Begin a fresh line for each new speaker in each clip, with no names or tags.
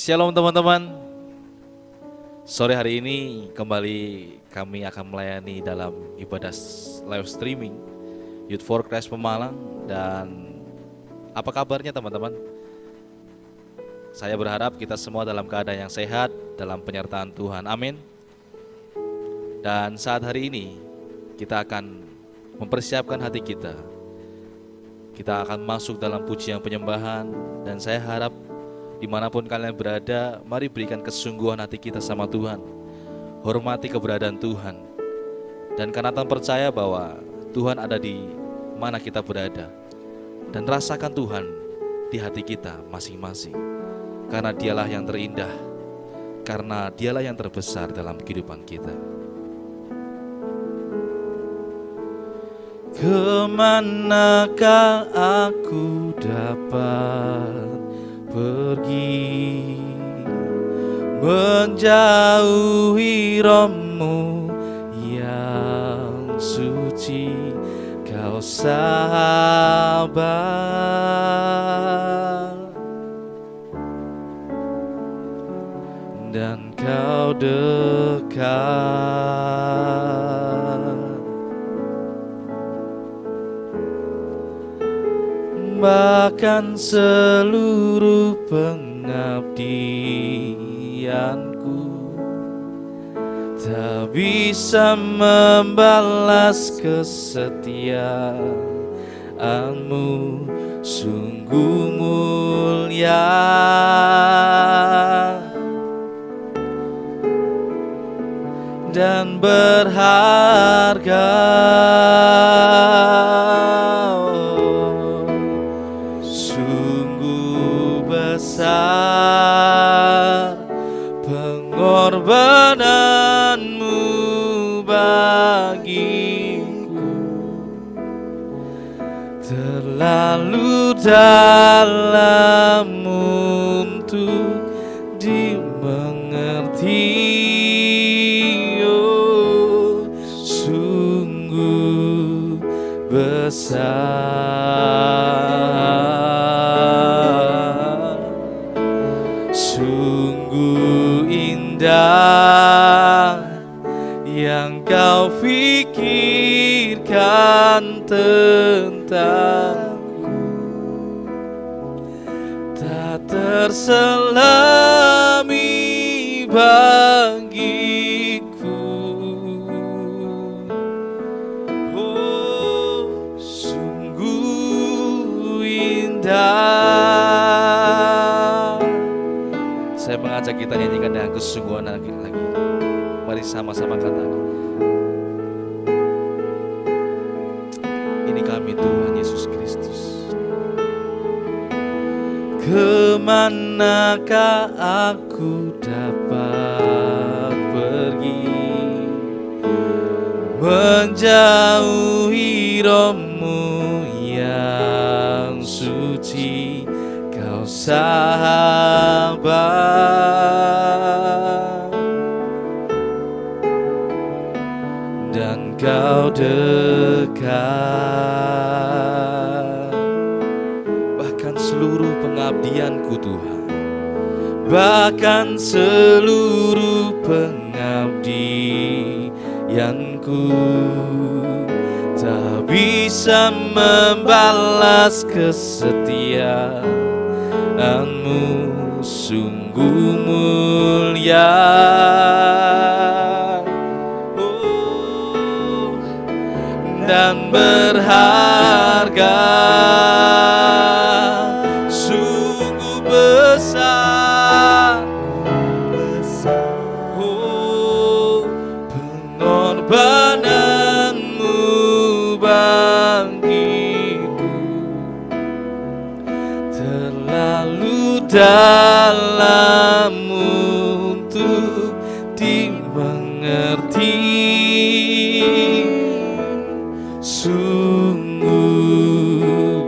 Shalom teman-teman. Sore hari ini kembali kami akan melayani dalam ibadah live streaming Youth for Christ Pemalang. Dan apa kabarnya teman-teman? Saya berharap kita semua dalam keadaan yang sehat, dalam penyertaan Tuhan, amin. Dan saat hari ini kita akan mempersiapkan hati kita. Kita akan masuk dalam pujian penyembahan. Dan saya harap dimanapun kalian berada, mari berikan kesungguhan hati kita sama Tuhan. Hormati keberadaan Tuhan. Dan karena Tuhan percaya bahwa Tuhan ada di mana kita berada. Dan rasakan Tuhan di hati kita masing-masing. Karena dialah yang terindah. Karena dialah yang terbesar dalam kehidupan kita. Kemanakah aku dapat pergi menjauhi rohmu yang suci, kau sabar dan kau dekat, bahkan seluruh pengabdianku tak bisa membalas kesetiaanmu, sungguh mulia dan berharga. Pengorbananmu bagiku terlalu dalam untuk dimengerti. Oh, sungguh besar, sungguh indah yang kau pikirkan tentangku, tak terselami bagiku. Oh, sungguh indah. Saya mengajak kita nyanyikan dengan kesungguhan lagi. Mari sama-sama katakan, ini kami Tuhan Yesus Kristus. Kemanakah aku dapat pergi menjauhi rohmu yang suci, kau sabar dan kau dekat, bahkan seluruh pengabdianku Tuhan, bahkan seluruh pengabdianku tak bisa membalas kesetiaanmu, sungguh mulia dan berharga, sungguh besar, oh, pengorbananmu bagiku terlalu dalam untuk dimengerti. Sungguh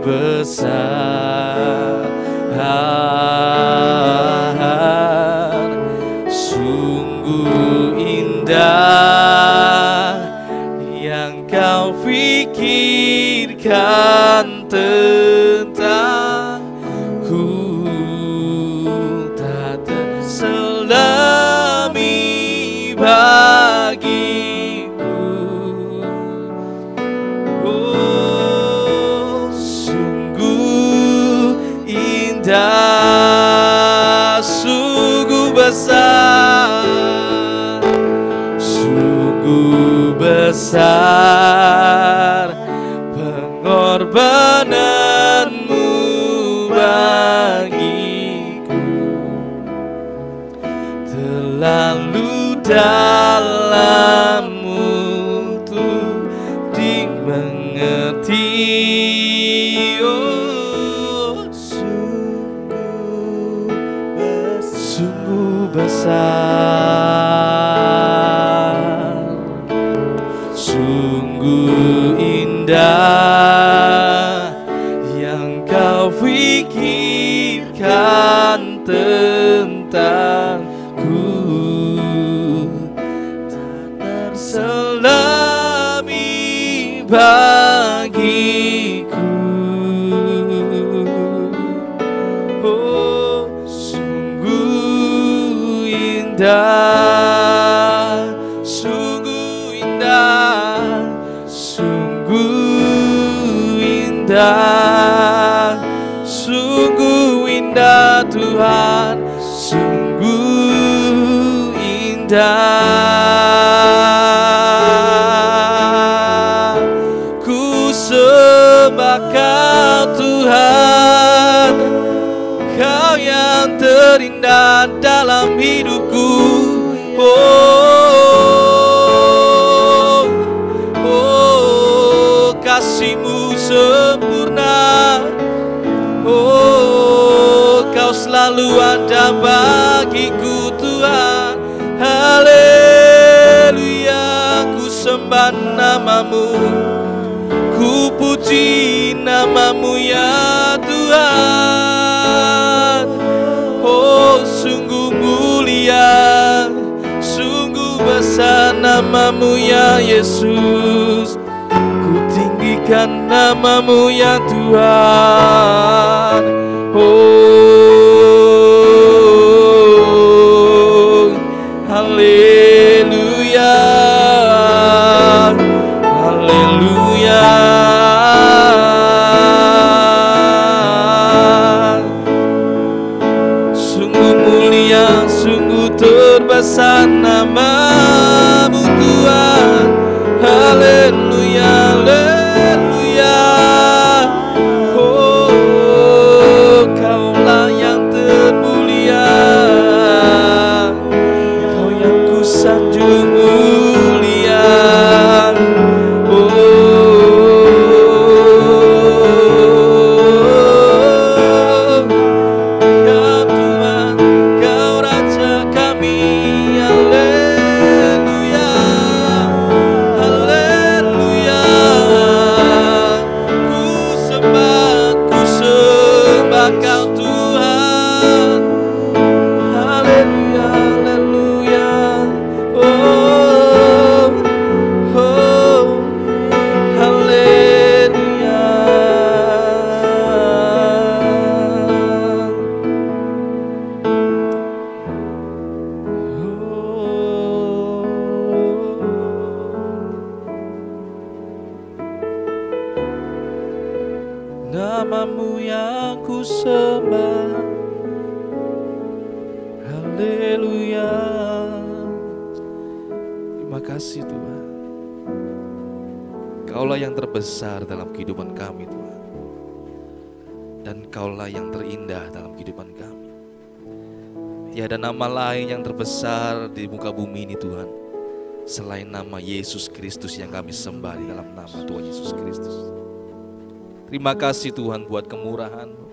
besar, sungguh indah yang kau pikirkan tentangku, tak besar, sungguh besar pengorbananmu bagiku, terlalu dalam untuk dimengerti. Oh, sungguh besar, sungguh indah yang kau pikirkan tentangku, tak terselami bagiku. Oh, sungguh indah, sungguh indah, sungguh indah, sungguh indah Tuhan, sungguh indah. Ku sembah Kau Tuhan, Kau yang terindah dalam hidupku. Oh, oh, kasih-Mu sempurna. Oh, Kau selalu ada bagiku Tuhan. Haleluya, ku sembah nama-Mu, ku puji nama-Mu ya Tuhan. Oh, sungguh mulia, sungguh besar nama-Mu ya Yesus. Ku tinggikan nama-Mu ya Tuhan. Oh, haleluya, haleluya. Sungguh mulia, sungguh terbesar nama-Mu Tuhan. Haleluya, haleluya. Oh, Kaulah yang termulia, Kau yang ku sanjung mulia. Oh, Kau Tuhan, Kau Raja kami. Haleluya, haleluya. Ku sembah Kau Tuhan. Haleluya, haleluya. Oh, oh, haleluya. Nama-Mu yang ku sembah. Haleluya. Terima kasih Tuhan. Kaulah yang terbesar dalam kehidupan kami Tuhan, dan Kaulah yang terindah dalam kehidupan kami. Tiada nama lain yang terbesar di muka bumi ini Tuhan, selain nama Yesus Kristus yang kami sembah di dalam nama Tuhan Yesus Kristus. Terima kasih Tuhan buat kemurahan-Mu,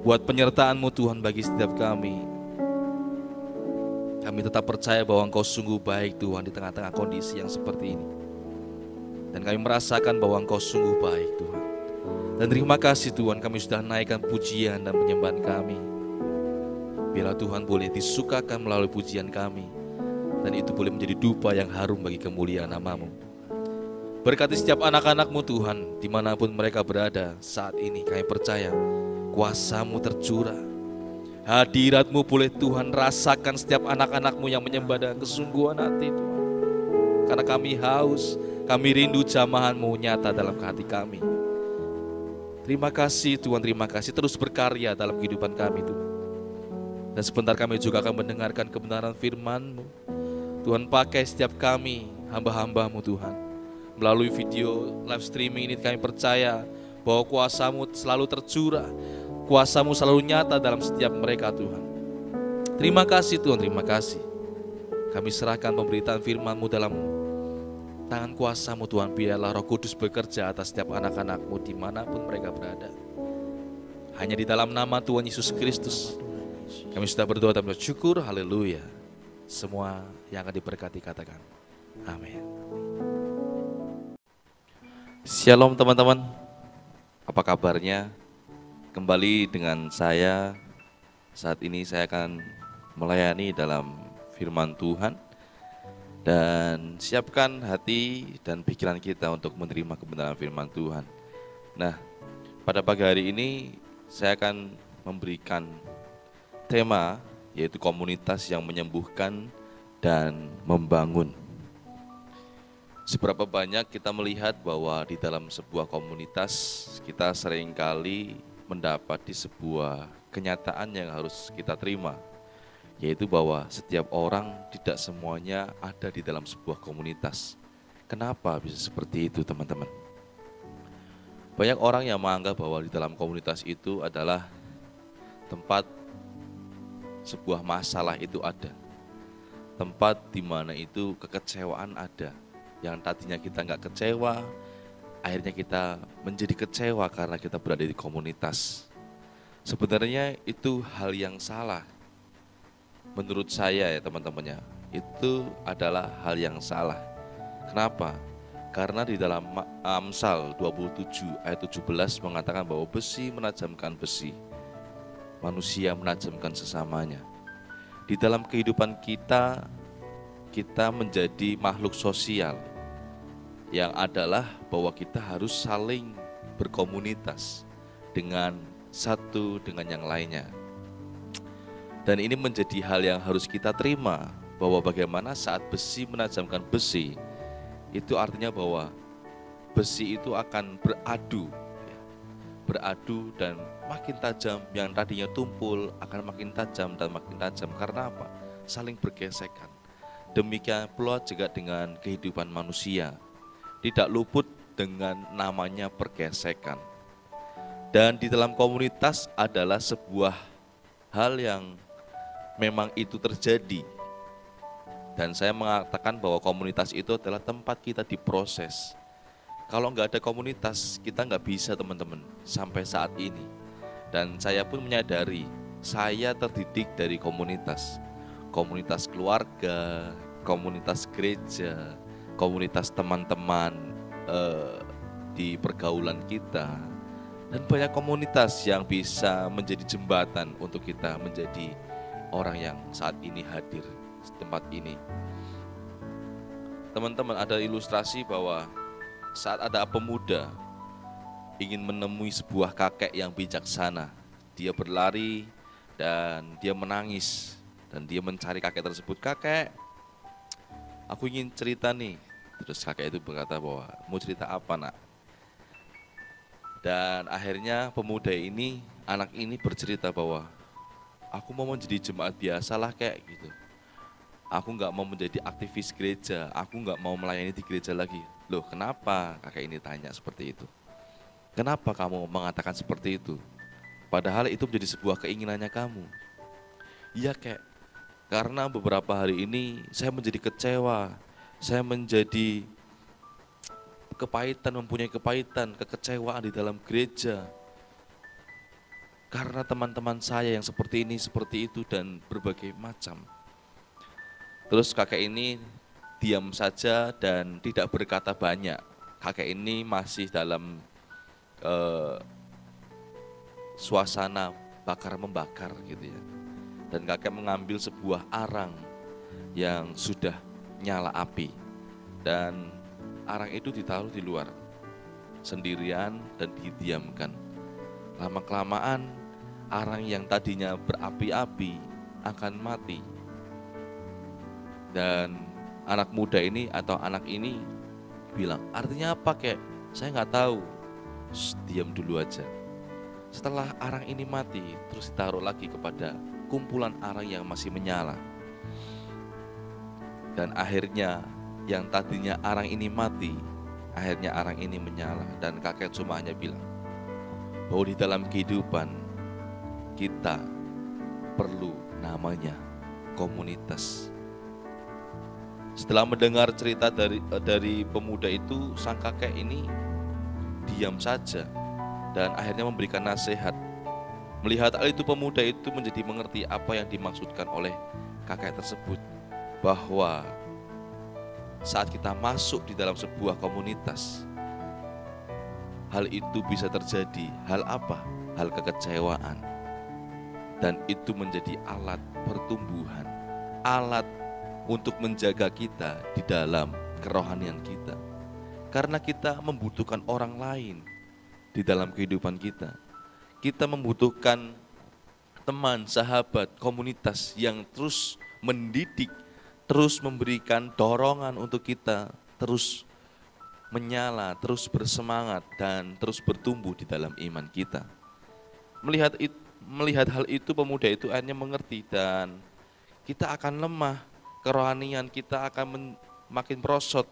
buat penyertaan-Mu Tuhan bagi setiap kami. Kami tetap percaya bahwa Engkau sungguh baik Tuhan di tengah-tengah kondisi yang seperti ini. Dan kami merasakan bahwa Engkau sungguh baik Tuhan. Dan terima kasih Tuhan, kami sudah naikkan pujian dan penyembahan kami. Biarlah Tuhan boleh disukakan melalui pujian kami, dan itu boleh menjadi dupa yang harum bagi kemuliaan nama-Mu. Berkati setiap anak-anak-Mu Tuhan, dimanapun mereka berada saat ini. Kami percaya kuasa-Mu tercurah, hadirat-Mu boleh Tuhan rasakan setiap anak-anak-Mu yang menyembah dengan kesungguhan hati Tuhan. Karena kami haus, kami rindu jamahan-Mu nyata dalam hati kami. Terima kasih Tuhan, terima kasih, terus berkarya dalam kehidupan kami Tuhan. Dan sebentar kami juga akan mendengarkan kebenaran firman-Mu. Tuhan, pakai setiap kami, hamba-hamba-Mu Tuhan. Melalui video live streaming ini kami percaya bahwa kuasa-Mu selalu tercurah, kuasa-Mu selalu nyata dalam setiap mereka Tuhan. Terima kasih Tuhan, terima kasih. Kami serahkan pemberitaan firman-Mu dalam tangan kuasa-Mu Tuhan. Biarlah Roh Kudus bekerja atas setiap anak-anak-Mu dimanapun mereka berada. Hanya di dalam nama Tuhan Yesus Kristus kami sudah berdoa dan bersyukur. Haleluya. Semua yang akan diberkati katakan amin. Shalom teman-teman, apa kabarnya? Kembali dengan saya. Saat ini saya akan melayani dalam firman Tuhan. Dan siapkan hati dan pikiran kita untuk menerima kebenaran firman Tuhan. Nah, pada pagi hari ini saya akan memberikan tema, yaitu komunitas yang menyembuhkan dan membangun. Seberapa banyak kita melihat bahwa di dalam sebuah komunitas kita seringkali mendapati sebuah kenyataan yang harus kita terima, yaitu bahwa setiap orang tidak semuanya ada di dalam sebuah komunitas. Kenapa bisa seperti itu teman-teman? Banyak orang yang menganggap bahwa di dalam komunitas itu adalah tempat sebuah masalah itu ada. Tempat di mana itu kekecewaan ada. Yang tadinya kita nggak kecewa, akhirnya kita menjadi kecewa karena kita berada di komunitas. Sebenarnya itu hal yang salah. Menurut saya ya teman-temannya, itu adalah hal yang salah. Kenapa? Karena di dalam Amsal 27 ayat 17 mengatakan bahwa besi menajamkan besi, manusia menajamkan sesamanya. Di dalam kehidupan kita, kita menjadi makhluk sosial yang adalah bahwa kita harus saling berkomunitas dengan satu dengan yang lainnya. Dan ini menjadi hal yang harus kita terima, bahwa bagaimana saat besi menajamkan besi, itu artinya bahwa besi itu akan beradu dan makin tajam. Yang tadinya tumpul akan makin tajam dan makin tajam. Karena apa? Saling bergesekan. Demikian pula juga dengan kehidupan manusia, tidak luput dengan namanya pergesekan. Dan di dalam komunitas adalah sebuah hal yang memang itu terjadi. Dan saya mengatakan bahwa komunitas itu adalah tempat kita diproses. Kalau nggak ada komunitas, kita nggak bisa teman-teman sampai saat ini. Dan saya pun menyadari, saya terdidik dari komunitas. Komunitas keluarga, komunitas gereja, komunitas teman-teman di pergaulan kita. Dan banyak komunitas yang bisa menjadi jembatan untuk kita menjadi orang yang saat ini hadir di tempat ini. Teman-teman, ada ilustrasi bahwa saat ada pemuda ingin menemui sebuah kakek yang bijaksana, dia berlari dan dia menangis dan dia mencari kakek tersebut. Kakek, aku ingin cerita nih. Terus kakek itu berkata bahwa, mau cerita apa nak? Dan akhirnya pemuda ini, anak ini bercerita bahwa aku mau menjadi jemaat biasa lah kayak gitu. Aku nggak mau menjadi aktivis gereja, aku nggak mau melayani di gereja lagi. Loh, kenapa kakek ini tanya seperti itu? Kenapa kamu mengatakan seperti itu? Padahal itu menjadi sebuah keinginannya kamu. Iya kek, karena beberapa hari ini saya menjadi kecewa, saya menjadi mempunyai kepahitan, kekecewaan di dalam gereja. Karena teman-teman saya yang seperti ini, seperti itu, dan berbagai macam. Terus kakek ini diam saja dan tidak berkata banyak. Kakek ini masih dalam suasana bakar-membakar gitu ya. Dan kakek mengambil sebuah arang yang sudah nyala api. Dan arang itu ditaruh di luar sendirian dan didiamkan. Lama-kelamaan arang yang tadinya berapi-api akan mati. Dan anak muda ini atau anak ini bilang, artinya apa kek? Saya nggak tahu. Diam dulu aja. Setelah arang ini mati, terus ditaruh lagi kepada kumpulan arang yang masih menyala. Dan akhirnya yang tadinya arang ini mati, akhirnya arang ini menyala. Dan kakek cuma hanya bilang bahwa di dalam kehidupan kita perlu namanya komunitas. Setelah mendengar cerita dari pemuda itu, sang kakek ini diam saja dan akhirnya memberikan nasihat. Melihat hal itu, pemuda itu menjadi mengerti apa yang dimaksudkan oleh kakek tersebut, bahwa saat kita masuk di dalam sebuah komunitas, hal itu bisa terjadi. Hal apa? Hal kekecewaan. Dan itu menjadi alat pertumbuhan, alat untuk menjaga kita di dalam kerohanian kita. Karena kita membutuhkan orang lain di dalam kehidupan kita. Kita membutuhkan teman, sahabat, komunitas yang terus mendidik, terus memberikan dorongan untuk kita terus menyala, terus bersemangat, dan terus bertumbuh di dalam iman kita. Melihat hal itu, pemuda itu akhirnya mengerti, dan kita akan lemah, kerohanian kita akan makin merosot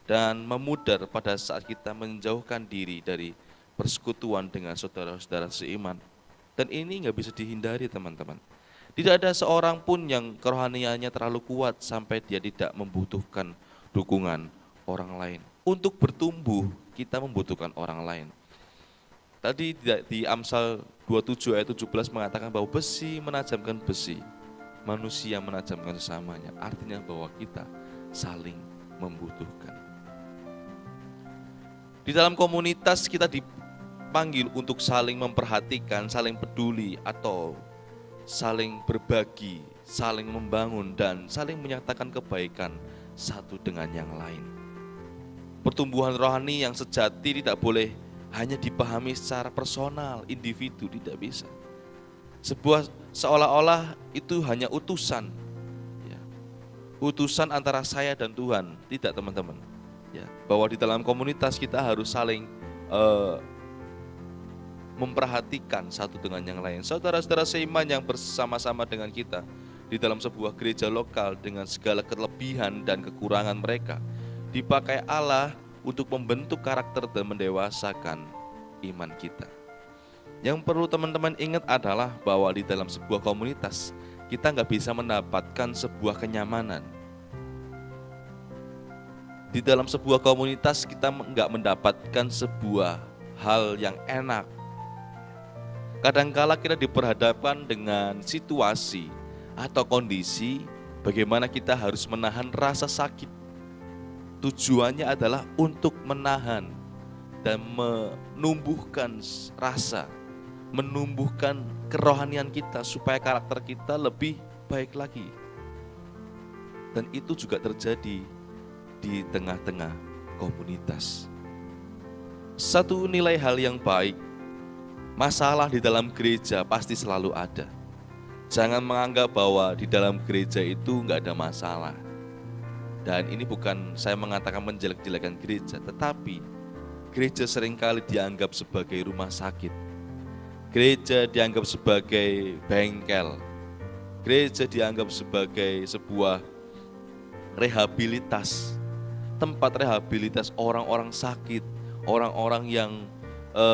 dan memudar pada saat kita menjauhkan diri dari persekutuan dengan saudara-saudara seiman. Dan ini nggak bisa dihindari, teman-teman. Tidak ada seorang pun yang kerohaniannya terlalu kuat sampai dia tidak membutuhkan dukungan orang lain. Untuk bertumbuh, kita membutuhkan orang lain. Tadi di Amsal 27 ayat 17 mengatakan bahwa besi menajamkan besi, manusia menajamkan sesamanya. Artinya bahwa kita saling membutuhkan. Di dalam komunitas kita dipanggil untuk saling memperhatikan, saling peduli, atau saling berbagi, saling membangun, dan saling menyatakan kebaikan satu dengan yang lain. Pertumbuhan rohani yang sejati tidak boleh hanya dipahami secara personal, individu, tidak bisa. Seolah-olah itu hanya utusan, ya. Utusan antara saya dan Tuhan, tidak, teman-teman. Ya, bahwa di dalam komunitas kita harus saling memperhatikan satu dengan yang lain. Saudara-saudara seiman yang bersama-sama dengan kita di dalam sebuah gereja lokal dengan segala kelebihan dan kekurangan mereka, dipakai Allah untuk membentuk karakter dan mendewasakan iman kita. Yang perlu teman-teman ingat adalah bahwa di dalam sebuah komunitas kita nggak bisa mendapatkan sebuah kenyamanan. Di dalam sebuah komunitas kita nggak mendapatkan sebuah hal yang enak. Kadangkala kita diperhadapkan dengan situasi atau kondisi bagaimana kita harus menahan rasa sakit. Tujuannya adalah untuk menahan dan menumbuhkan rasa, menumbuhkan kerohanian kita supaya karakter kita lebih baik lagi. Dan itu juga terjadi di tengah-tengah komunitas. Satu nilai hal yang baik, masalah di dalam gereja pasti selalu ada. Jangan menganggap bahwa di dalam gereja itu nggak ada masalah. Dan ini bukan saya mengatakan menjelek-jelekan gereja, tetapi gereja seringkali dianggap sebagai rumah sakit. Gereja dianggap sebagai bengkel. Gereja dianggap sebagai sebuah rehabilitas, tempat rehabilitas orang-orang sakit, orang-orang yang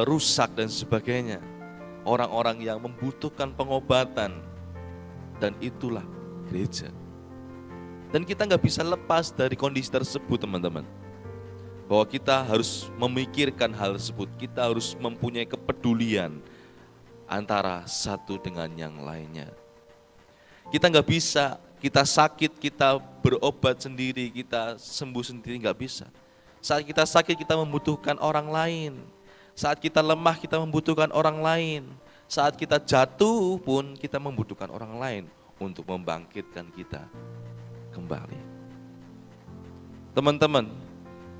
rusak dan sebagainya, orang-orang yang membutuhkan pengobatan. Dan itulah gereja. Dan kita nggak bisa lepas dari kondisi tersebut, teman-teman. Bahwa kita harus memikirkan hal tersebut, kita harus mempunyai kepedulian antara satu dengan yang lainnya. Kita nggak bisa, kita sakit, kita berobat sendiri, kita sembuh sendiri, nggak bisa. Saat kita sakit, kita membutuhkan orang lain. Saat kita lemah, kita membutuhkan orang lain. Saat kita jatuh pun, kita membutuhkan orang lain untuk membangkitkan kita kembali. Teman-teman,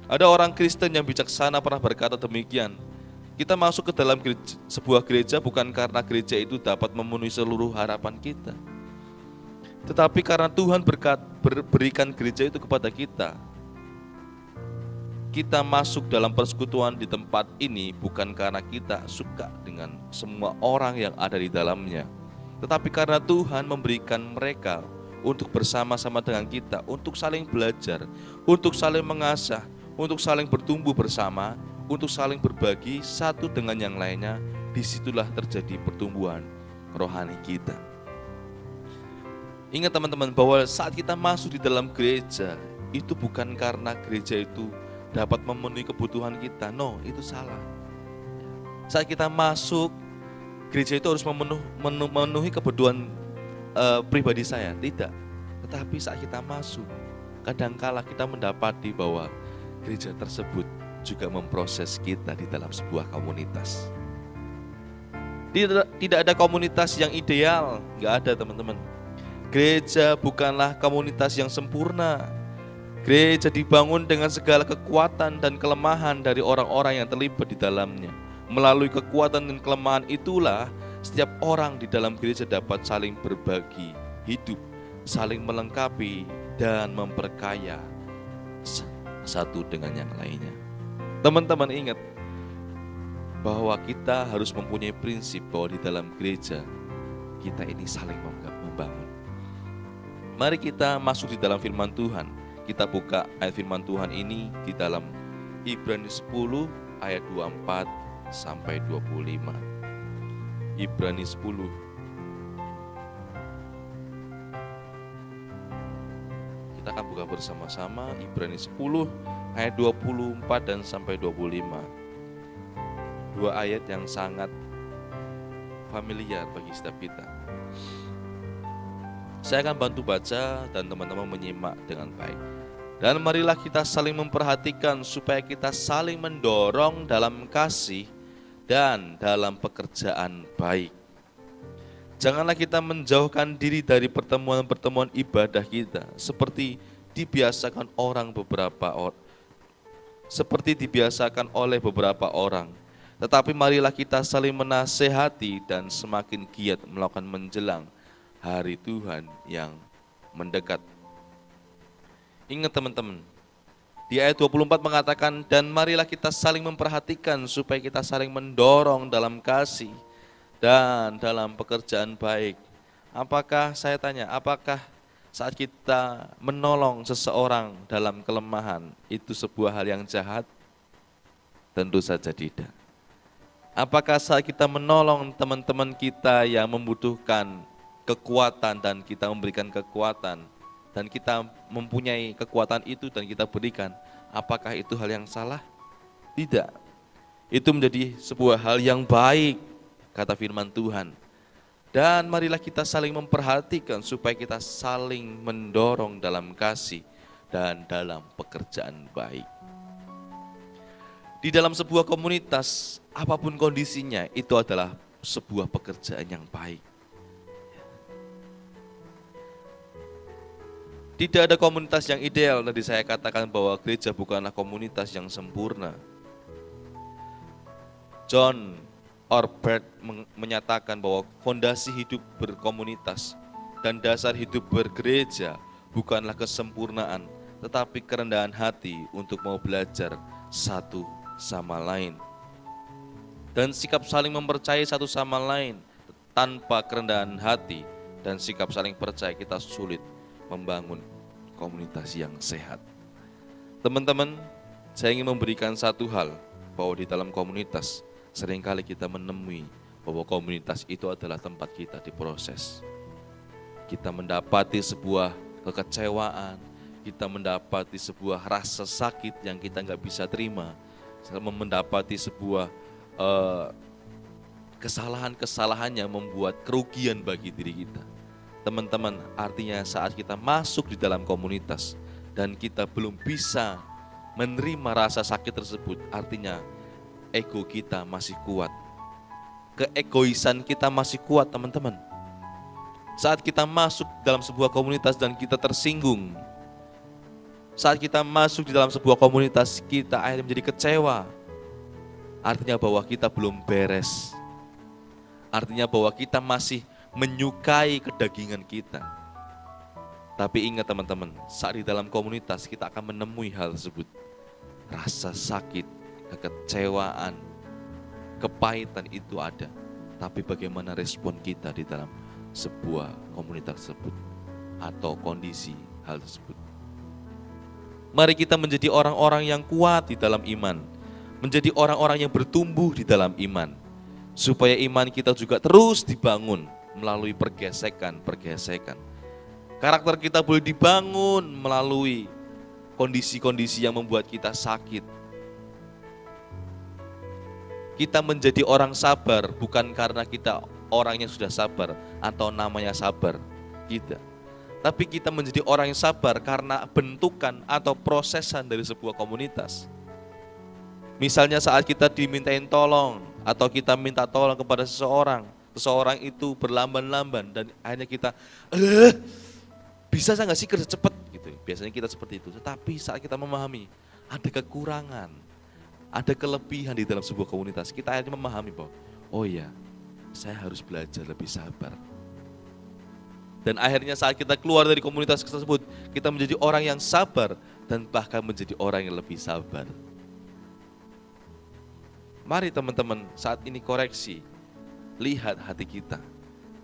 ada orang Kristen yang bijaksana pernah berkata demikian. Kita masuk ke dalam sebuah gereja bukan karena gereja itu dapat memenuhi seluruh harapan kita, tetapi karena Tuhan berikan gereja itu kepada kita. Kita masuk dalam persekutuan di tempat ini bukan karena kita suka dengan semua orang yang ada di dalamnya, Tetapi karena Tuhan memberikan mereka untuk bersama-sama dengan kita, untuk saling belajar, untuk saling mengasah, untuk saling bertumbuh bersama, untuk saling berbagi satu dengan yang lainnya, disitulah terjadi pertumbuhan rohani kita. Ingat teman-teman bahwa saat kita masuk di dalam gereja, itu bukan karena gereja itu dapat memenuhi kebutuhan kita. No, itu salah. Saat kita masuk, gereja itu harus memenuhi kebutuhan pribadi saya. Tidak. Tetapi saat kita masuk, kadangkala kita mendapati bahwa gereja tersebut juga memproses kita di dalam sebuah komunitas. Tidak ada komunitas yang ideal, nggak ada teman-teman. Gereja bukanlah komunitas yang sempurna. Gereja dibangun dengan segala kekuatan dan kelemahan dari orang-orang yang terlibat di dalamnya. Melalui kekuatan dan kelemahan itulah setiap orang di dalam gereja dapat saling berbagi hidup, saling melengkapi dan memperkaya satu dengan yang lainnya. Teman-teman ingat bahwa kita harus mempunyai prinsip bahwa di dalam gereja kita ini saling membangun. Mari kita masuk di dalam firman Tuhan. Kita buka ayat firman Tuhan ini di dalam Ibrani 10 ayat 24 sampai 25. Ibrani 10. Kita akan buka bersama-sama Ibrani 10 ayat 24 dan sampai 25. Dua ayat yang sangat familiar bagi setiap kita. Saya akan bantu baca dan teman-teman menyimak dengan baik. Dan marilah kita saling memperhatikan supaya kita saling mendorong dalam kasih dan dalam pekerjaan baik. Janganlah kita menjauhkan diri dari pertemuan-pertemuan ibadah kita seperti dibiasakan oleh beberapa orang. Tetapi marilah kita saling menasehati dan semakin giat melakukan menjelang hari Tuhan yang mendekat. Ingat teman-teman, di ayat 24 mengatakan, dan marilah kita saling memperhatikan supaya kita saling mendorong dalam kasih dan dalam pekerjaan baik. Apakah saat kita menolong seseorang dalam kelemahan itu sebuah hal yang jahat? Tentu saja tidak. Apakah saat kita menolong teman-teman kita yang membutuhkan kekuatan dan kita memberikan kekuatan dan kita mempunyai kekuatan itu dan kita berikan, apakah itu hal yang salah? Tidak. Itu menjadi sebuah hal yang baik, kata firman Tuhan. Dan marilah kita saling memperhatikan supaya kita saling mendorong dalam kasih dan dalam pekerjaan baik. Di dalam sebuah komunitas, apapun kondisinya, itu adalah sebuah pekerjaan yang baik. Tidak ada komunitas yang ideal. Tadi saya katakan bahwa gereja bukanlah komunitas yang sempurna. John Ortberg menyatakan bahwa fondasi hidup berkomunitas dan dasar hidup bergereja bukanlah kesempurnaan, tetapi kerendahan hati untuk mau belajar satu sama lain. Dan sikap saling mempercayai satu sama lain. Tanpa kerendahan hati dan sikap saling percaya, kita sulit membangun komunitas yang sehat. Teman-teman, saya ingin memberikan satu hal, bahwa di dalam komunitas seringkali kita menemui bahwa komunitas itu adalah tempat kita diproses. Kita mendapati sebuah kekecewaan, kita mendapati sebuah rasa sakit yang kita nggak bisa terima, mendapati sebuah kesalahan-kesalahan yang membuat kerugian bagi diri kita. Teman-teman, artinya saat kita masuk di dalam komunitas dan kita belum bisa menerima rasa sakit tersebut, artinya ego kita masih kuat. Keegoisan kita masih kuat, teman-teman. Saat kita masuk dalam sebuah komunitas dan kita tersinggung, saat kita masuk di dalam sebuah komunitas, kita akhirnya menjadi kecewa, artinya bahwa kita belum beres. Artinya bahwa kita masih menyukai kedagingan kita. Tapi ingat teman-teman, saat di dalam komunitas kita akan menemui hal tersebut. Rasa sakit, kekecewaan, kepahitan itu ada. Tapi bagaimana respon kita di dalam sebuah komunitas tersebut atau kondisi hal tersebut. Mari kita menjadi orang-orang yang kuat di dalam iman, menjadi orang-orang yang bertumbuh di dalam iman, supaya iman kita juga terus dibangun melalui pergesekan. Karakter kita boleh dibangun melalui kondisi-kondisi yang membuat kita sakit. Kita menjadi orang sabar bukan karena kita orang yang sudah sabar atau namanya sabar, tidak. Tapi kita menjadi orang yang sabar karena bentukan atau prosesan dari sebuah komunitas. Misalnya saat kita dimintain tolong atau kita minta tolong kepada seseorang itu berlamban-lamban dan akhirnya kita bisa saya nggak sih kerja cepat gitu. Biasanya kita seperti itu. Tetapi saat kita memahami ada kekurangan, ada kelebihan di dalam sebuah komunitas, kita akhirnya memahami bahwa oh iya, saya harus belajar lebih sabar. Dan akhirnya saat kita keluar dari komunitas tersebut, kita menjadi orang yang sabar dan bahkan menjadi orang yang lebih sabar. Mari teman-teman saat ini koreksi, lihat hati kita.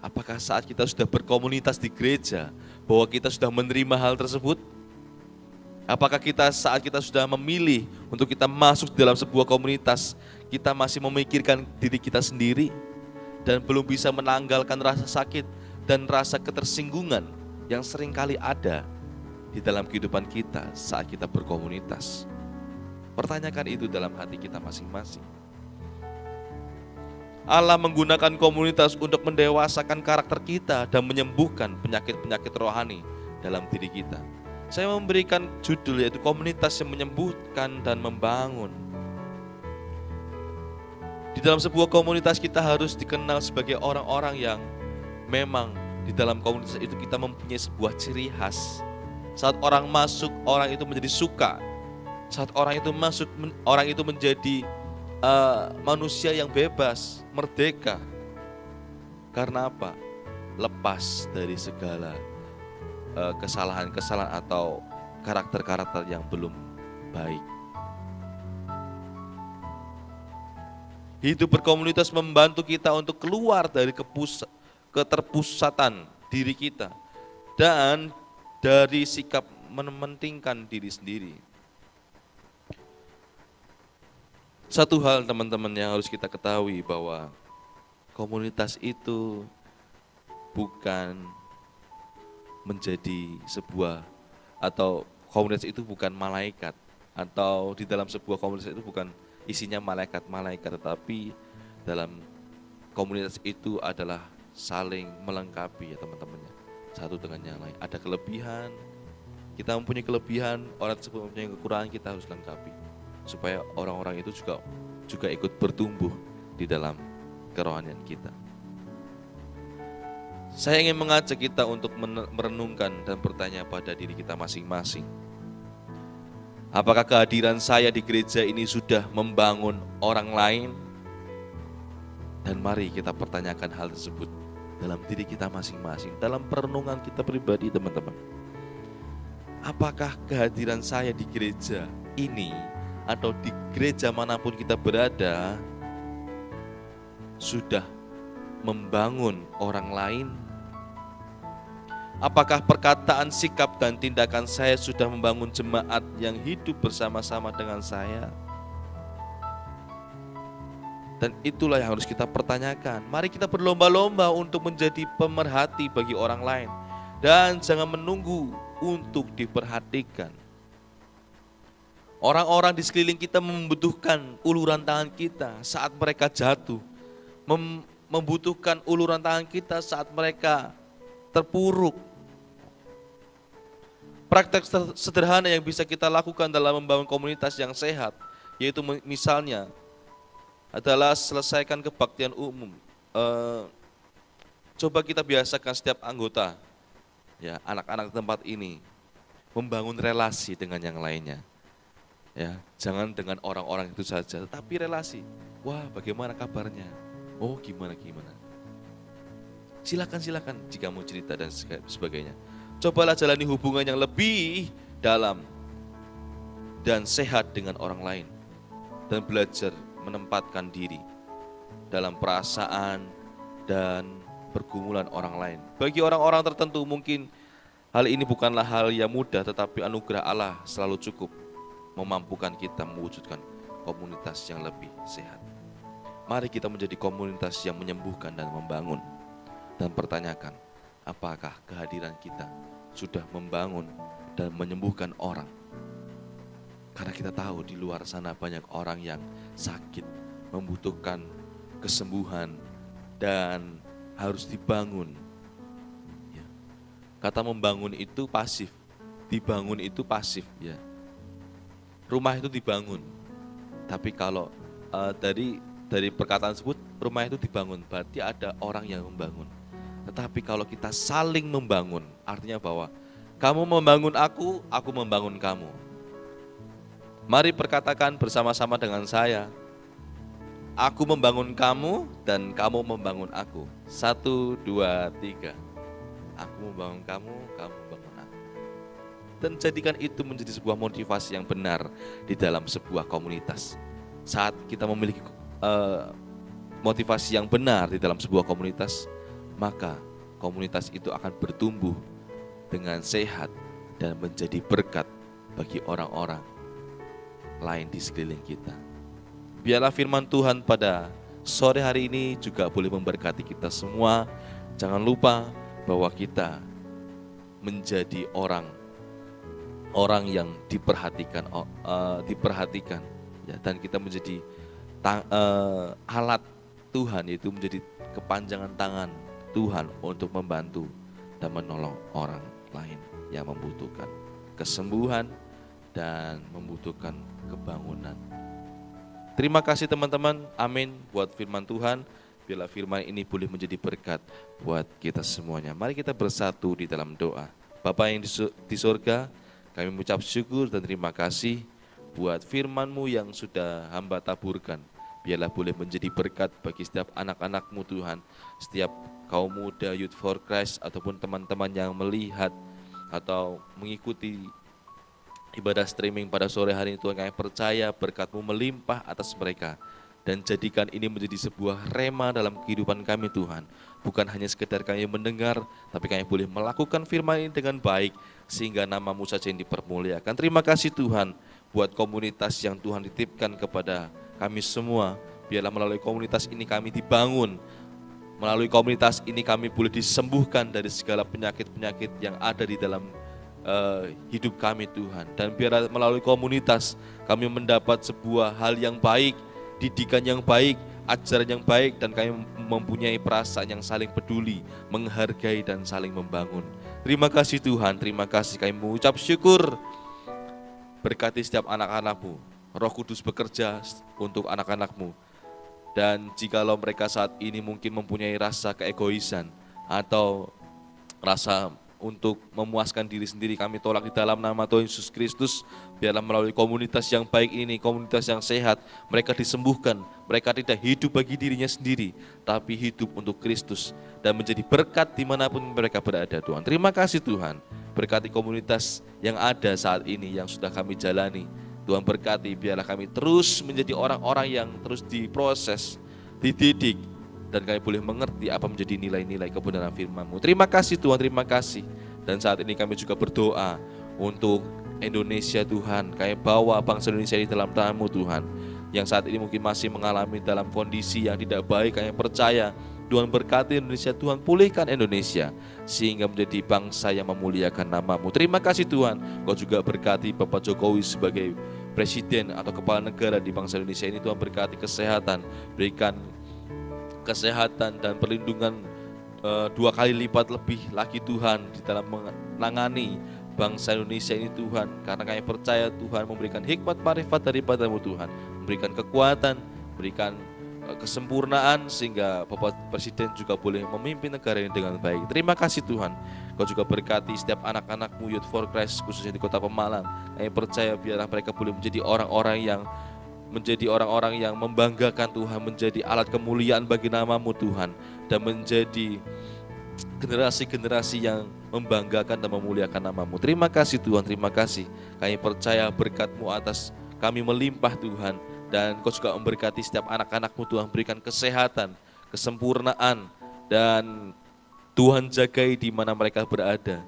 Apakah saat kita sudah berkomunitas di gereja, bahwa kita sudah menerima hal tersebut? Apakah saat kita sudah memilih untuk kita masuk dalam sebuah komunitas, kita masih memikirkan diri kita sendiri dan belum bisa menanggalkan rasa sakit dan rasa ketersinggungan yang seringkali ada di dalam kehidupan kita saat kita berkomunitas? Pertanyakan itu dalam hati kita masing-masing. Allah menggunakan komunitas untuk mendewasakan karakter kita dan menyembuhkan penyakit-penyakit rohani dalam diri kita. Saya memberikan judul yaitu komunitas yang menyembuhkan dan membangun. Di dalam sebuah komunitas kita harus dikenal sebagai orang-orang yang memang di dalam komunitas itu kita mempunyai sebuah ciri khas. Saat orang masuk, orang itu menjadi suka. Saat orang itu masuk, orang itu menjadi manusia yang bebas, merdeka. Karena apa? Lepas dari segala kesalahan-kesalahan atau karakter-karakter yang belum baik. Hidup berkomunitas membantu kita untuk keluar dari keterpusatan diri kita dan dari sikap mementingkan diri sendiri. Satu hal teman-teman yang harus kita ketahui bahwa komunitas itu bukan menjadi sebuah atau komunitas itu bukan malaikat atau di dalam sebuah komunitas itu bukan isinya malaikat-malaikat, tetapi dalam komunitas itu adalah saling melengkapi ya teman-temannya, satu dengan yang lain. Ada kelebihan, kita mempunyai kelebihan, orang tersebut mempunyai kekurangan, kita harus lengkapi supaya orang-orang itu juga ikut bertumbuh di dalam kerohanian kita. Saya ingin mengajak kita untuk merenungkan dan bertanya pada diri kita masing-masing. Apakah kehadiran saya di gereja ini sudah membangun orang lain? Dan mari kita pertanyakan hal tersebut dalam diri kita masing-masing, dalam perenungan kita pribadi teman-teman. Apakah kehadiran saya di gereja ini atau di gereja manapun kita berada sudah membangun orang lain? Apakah perkataan, sikap, dan tindakan saya sudah membangun jemaat yang hidup bersama-sama dengan saya? Dan itulah yang harus kita pertanyakan. Mari kita berlomba-lomba untuk menjadi pemerhati bagi orang lain. Dan jangan menunggu untuk diperhatikan. Orang-orang di sekeliling kita membutuhkan uluran tangan kita saat mereka jatuh. Membutuhkan uluran tangan kita saat mereka terpuruk. Praktek sederhana yang bisa kita lakukan dalam membangun komunitas yang sehat, yaitu misalnya adalah selesaikan kebaktian umum. Coba kita biasakan setiap anggota, ya anak-anak tempat ini, membangun relasi dengan yang lainnya. Ya, jangan dengan orang-orang itu saja, tetapi relasi. Wah, bagaimana kabarnya? Oh, gimana? Silakan jika mau cerita dan sebagainya. Cobalah jalani hubungan yang lebih dalam dan sehat dengan orang lain dan belajar menempatkan diri dalam perasaan dan pergumulan orang lain. Bagi orang-orang tertentu mungkin hal ini bukanlah hal yang mudah, tetapi anugerah Allah selalu cukup memampukan kita mewujudkan komunitas yang lebih sehat. Mari kita menjadi komunitas yang menyembuhkan dan membangun, dan pertanyakan, apakah kehadiran kita sudah membangun dan menyembuhkan orang? Karena kita tahu di luar sana banyak orang yang sakit, membutuhkan kesembuhan dan harus dibangun. Ya. Kata membangun itu pasif, dibangun itu pasif. Ya. Rumah itu dibangun, tapi kalau dari perkataan tersebut, rumah itu dibangun, berarti ada orang yang membangun. Tetapi kalau kita saling membangun, artinya bahwa kamu membangun aku membangun kamu. Mari perkatakan bersama-sama dengan saya, aku membangun kamu dan kamu membangun aku. 1, 2, 3. Aku membangun kamu, kamu membangun aku. Dan jadikan itu menjadi sebuah motivasi yang benar di dalam sebuah komunitas. Saat kita memiliki motivasi yang benar di dalam sebuah komunitas, maka komunitas itu akan bertumbuh dengan sehat dan menjadi berkat bagi orang-orang lain di sekeliling kita. Biarlah firman Tuhan pada sore hari ini juga boleh memberkati kita semua. Jangan lupa bahwa kita menjadi orang yang diperhatikan, ya, dan kita menjadi alat Tuhan, yaitu menjadi kepanjangan tangan Tuhan untuk membantu dan menolong orang lain yang membutuhkan kesembuhan dan membutuhkan kebangunan. Terima kasih teman-teman, amin buat firman Tuhan. Biarlah firman ini boleh menjadi berkat buat kita semuanya. Mari kita bersatu di dalam doa. Bapa yang di surga, kami mengucap syukur dan terima kasih buat firman-Mu yang sudah hamba taburkan. Biarlah boleh menjadi berkat bagi setiap anak-anak-Mu Tuhan, setiap kaum muda Youth for Christ ataupun teman-teman yang melihat atau mengikuti ibadah streaming pada sore hari ini. Tuhan, kami percaya berkat-Mu melimpah atas mereka, dan jadikan ini menjadi sebuah rema dalam kehidupan kami Tuhan. Bukan hanya sekedar kami mendengar, tapi kami boleh melakukan firman ini dengan baik, sehingga nama-Mu saja yang dipermuliakan. Terima kasih Tuhan buat komunitas yang Tuhan titipkan kepada kami semua. Biarlah melalui komunitas ini kami dibangun, melalui komunitas ini kami boleh disembuhkan dari segala penyakit-penyakit yang ada di dalam hidup kami Tuhan. Dan biar melalui komunitas kami mendapat sebuah hal yang baik, didikan yang baik, ajaran yang baik, dan kami mempunyai perasaan yang saling peduli, menghargai dan saling membangun. Terima kasih Tuhan, terima kasih, kami mengucap syukur. Berkati setiap anak-anak-Mu, Roh Kudus bekerja untuk anak-anak-Mu. Dan jikalau mereka saat ini mungkin mempunyai rasa keegoisan atau rasa untuk memuaskan diri sendiri, kami tolak di dalam nama Tuhan Yesus Kristus. Biarlah melalui komunitas yang baik ini, komunitas yang sehat, mereka disembuhkan. Mereka tidak hidup bagi dirinya sendiri, tapi hidup untuk Kristus dan menjadi berkat dimanapun mereka berada Tuhan. Terima kasih Tuhan, berkati komunitas yang ada saat ini, yang sudah kami jalani. Tuhan berkati, biarlah kami terus menjadi orang-orang yang terus diproses, dididik, dan kami boleh mengerti apa menjadi nilai-nilai kebenaran firman-Mu. Terima kasih Tuhan, terima kasih. Dan saat ini kami juga berdoa untuk Indonesia Tuhan. Kami bawa bangsa Indonesia di dalam tangan-Mu Tuhan, yang saat ini mungkin masih mengalami dalam kondisi yang tidak baik. Kami percaya Tuhan berkati Indonesia, Tuhan pulihkan Indonesia sehingga menjadi bangsa yang memuliakan nama-Mu. Terima kasih Tuhan, Kau juga berkati Bapak Jokowi sebagai presiden atau kepala negara di bangsa Indonesia ini. Tuhan berkati kesehatan, berikan kesehatan dan perlindungan 2 kali lipat lebih lagi Tuhan di dalam menangani bangsa Indonesia ini Tuhan. Karena kami percaya Tuhan memberikan hikmat marifat daripada-Mu Tuhan, memberikan kekuatan, memberikan kesempurnaan sehingga Bapak Presiden juga boleh memimpin negara ini dengan baik. Terima kasih Tuhan, Kau juga berkati setiap anak-anak-Mu Youth for Christ khususnya di Kota Pemalang. Kami percaya biarlah mereka boleh menjadi orang-orang yang membanggakan Tuhan, menjadi alat kemuliaan bagi nama-Mu Tuhan, dan menjadi generasi-generasi yang membanggakan dan memuliakan nama-Mu. Terima kasih Tuhan, terima kasih. Kami percaya berkat-Mu atas kami melimpah Tuhan, dan Kau juga memberkati setiap anak-anak-Mu Tuhan, berikan kesehatan, kesempurnaan, dan Tuhan jagai di mana mereka berada,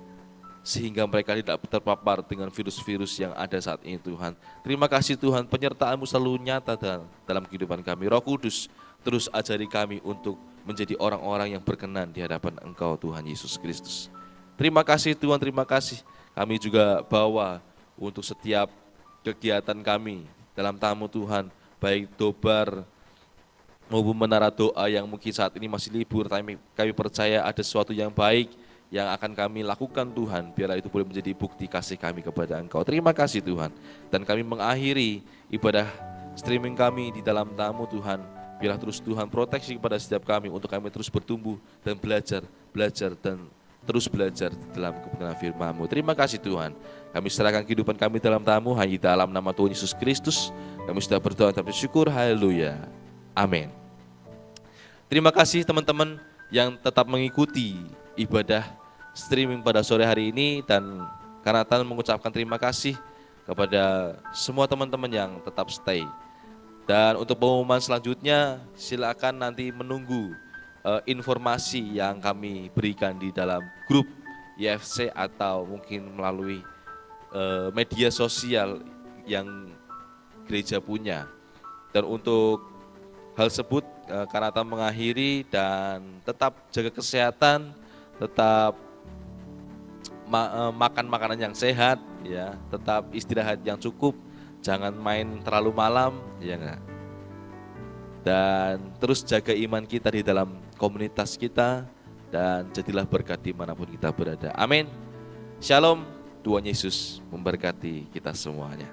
sehingga mereka tidak terpapar dengan virus-virus yang ada saat ini Tuhan. Terima kasih Tuhan, penyertaan-Mu selalu nyata dalam kehidupan kami. Roh Kudus, terus ajari kami untuk menjadi orang-orang yang berkenan di hadapan Engkau Tuhan Yesus Kristus. Terima kasih Tuhan, terima kasih. Kami juga bawa untuk setiap kegiatan kami dalam tamu Tuhan, baik Dobar maupun menara doa yang mungkin saat ini masih libur, tapi kami percaya ada sesuatu yang baik yang akan kami lakukan Tuhan, biarlah itu boleh menjadi bukti kasih kami kepada Engkau. Terima kasih Tuhan. Dan kami mengakhiri ibadah streaming kami di dalam tamu Tuhan, biarlah terus Tuhan proteksi kepada setiap kami untuk kami terus bertumbuh dan belajar dan terus belajar dalam kebenaran firman-Mu. Terima kasih Tuhan. Kami serahkan kehidupan kami dalam tamu hanya dalam nama Tuhan Yesus Kristus. Kami sudah berdoa dan bersyukur. Haleluya. Amin. Terima kasih teman-teman yang tetap mengikuti ibadah streaming pada sore hari ini, dan Kanatan mengucapkan terima kasih kepada semua teman-teman yang tetap stay. Dan untuk pengumuman selanjutnya silakan nanti menunggu informasi yang kami berikan di dalam grup YFC atau mungkin melalui media sosial yang gereja punya. Dan untuk hal tersebut Kanatan mengakhiri, dan tetap jaga kesehatan, tetap makan makanan yang sehat, ya, tetap istirahat yang cukup, jangan main terlalu malam, ya enggak. Dan terus jaga iman kita di dalam komunitas kita, dan jadilah berkat dimanapun kita berada. Amin. Shalom, Tuhan Yesus memberkati kita semuanya.